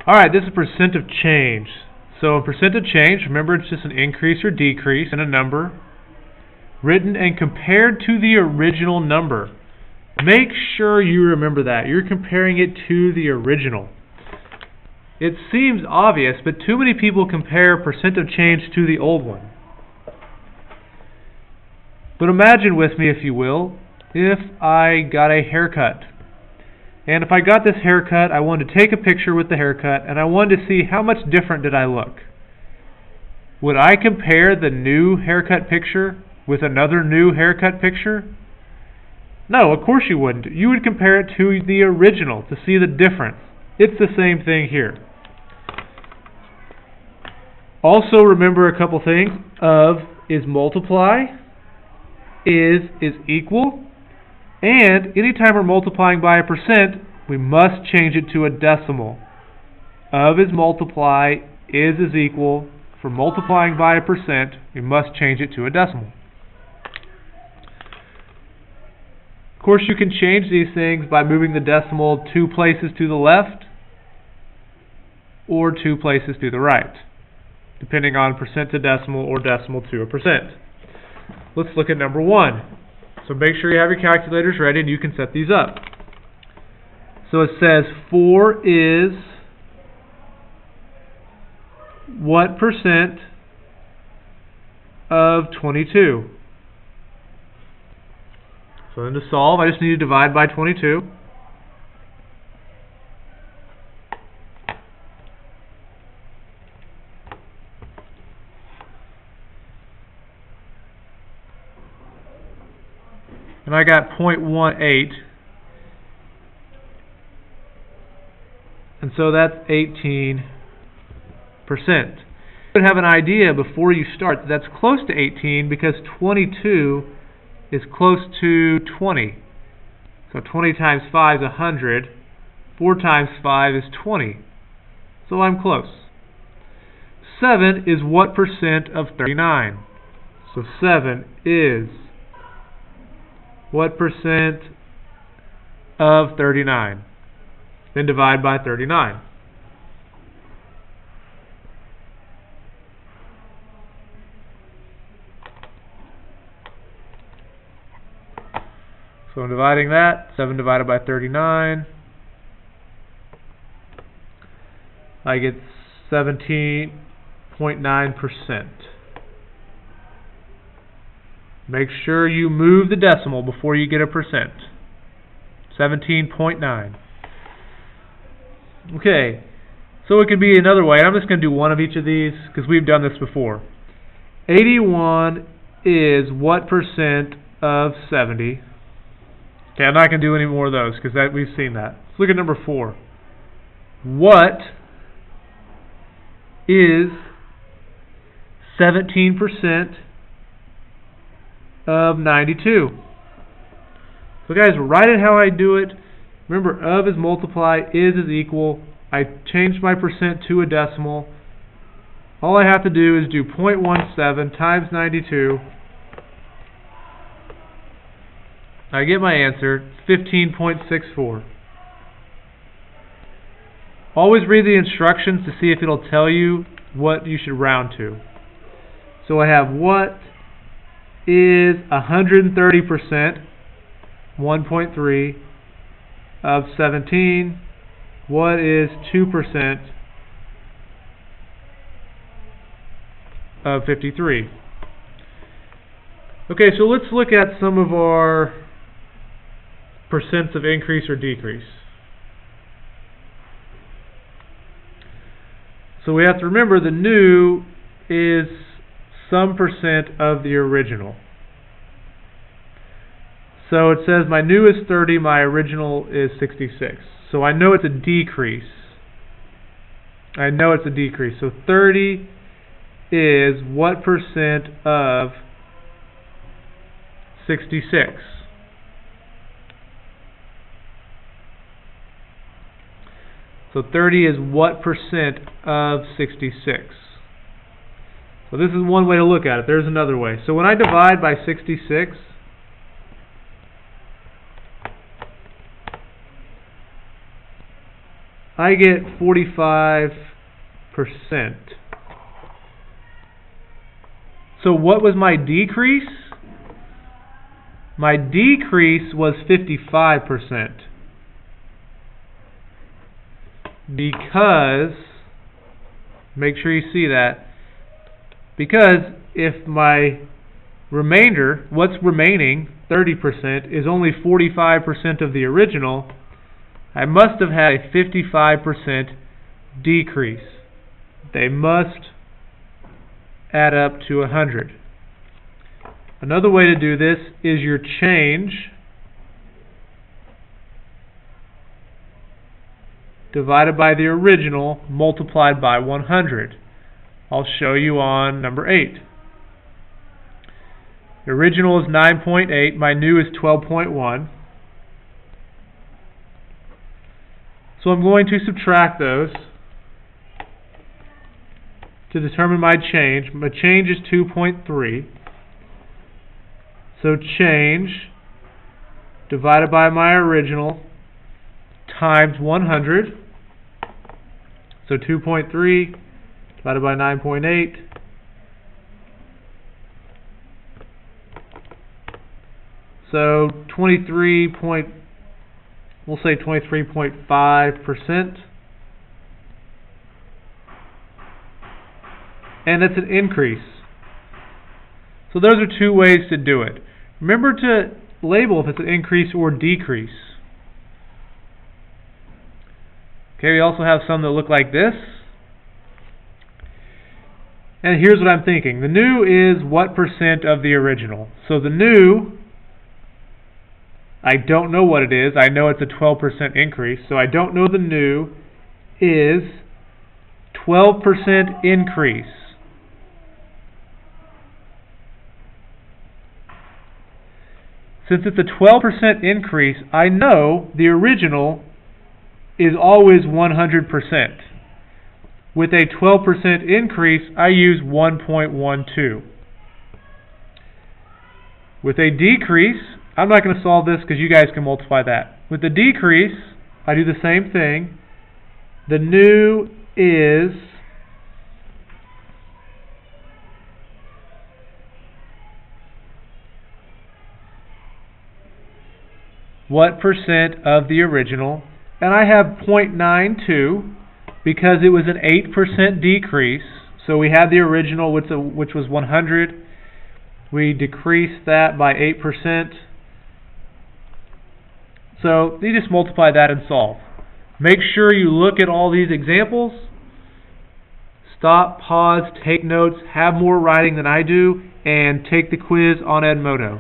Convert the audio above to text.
Alright, this is percent of change. So percent of change, remember it's just an increase or decrease in a number written and compared to the original number. Make sure you remember that. You're comparing it to the original. It seems obvious, but too many people compare percent of change to the old one. But imagine with me, if you will, if I got a haircut. And if I got this haircut, I wanted to take a picture with the haircut, and I wanted to see how much different did I look. Would I compare the new haircut picture with another new haircut picture? No, of course you wouldn't. You would compare it to the original to see the difference. It's the same thing here. Also remember a couple things. Of is multiply, is equal, and anytime we're multiplying by a percent, we must change it to a decimal. Of is multiply, is equal. For multiplying by a percent, we must change it to a decimal. Of course, you can change these things by moving the decimal 2 places to the left or 2 places to the right, depending on percent to decimal or decimal to a percent. Let's look at number 1. So make sure you have your calculators ready and you can set these up. So it says 4 is what percent of 22? So then to solve, I just need to divide by 22. And I got 0.18. And so that's 18%. You should have an idea before you start that that's close to 18 because 22 is close to 20. So 20 times 5 is 100. 4 times 5 is 20. So I'm close. 7 is what percent of 39? So 7 is what percent of 39? Then divide by 39. So I'm dividing that. 7 divided by 39. I get 17.9%. Make sure you move the decimal before you get a percent. 17.9. Okay, so it could be another way. I'm just going to do one of each of these because we've done this before. 81 is what percent of 70? Okay, I'm not going to do any more of those because we've seen that. Let's look at number 4. What is 17% of 92? So guys, write it how I do it. Remember, of is multiply, is equal. I changed my percent to a decimal. All I have to do is do 0.17 times 92. I get my answer, 15.64. Always read the instructions to see if it'll tell you what you should round to. So I have what is 130%, 1.3 of 17. What is 2% of 53? Okay, so let's look at some of our percents of increase or decrease. So we have to remember the new is some percent of the original. So it says my new is 30, my original is 66. So I know it's a decrease. I know it's a decrease. So 30 is what percent of 66? So 30 is what percent of 66? So this is one way to look at it. There's another way. So when I divide by 66, I get 45%. So what was my decrease? My decrease was 55%. Because, make sure you see that, because if my remainder, what's remaining, 30%, is only 45% of the original, I must have had a 55% decrease. They must add up to 100. Another way to do this is your change divided by the original multiplied by 100. I'll show you on number 8. The original is 9.8, my new is 12.1. So I'm going to subtract those to determine my change. My change is 2.3. So change divided by my original times 100. So 2.3 divided by 9.8. So 23.5%. And that's an increase. So those are two ways to do it. Remember to label if it's an increase or decrease. Okay, we also have some that look like this. And here's what I'm thinking. The new is what percent of the original? So the new, I don't know what it is. I know it's a 12% increase. So I don't know the new is 12% increase. Since it's a 12% increase, I know the original is always 100%. With a 12% increase, I use 1.12. With a decrease, I'm not going to solve this because you guys can multiply that. With the decrease, I do the same thing. The new is what percent of the original, and I have 0.92 because it was an 8% decrease. So we had the original which was 100. We decreased that by 8%. So you just multiply that and solve. Make sure you look at all these examples. Stop, pause, take notes, have more writing than I do, and take the quiz on Edmodo.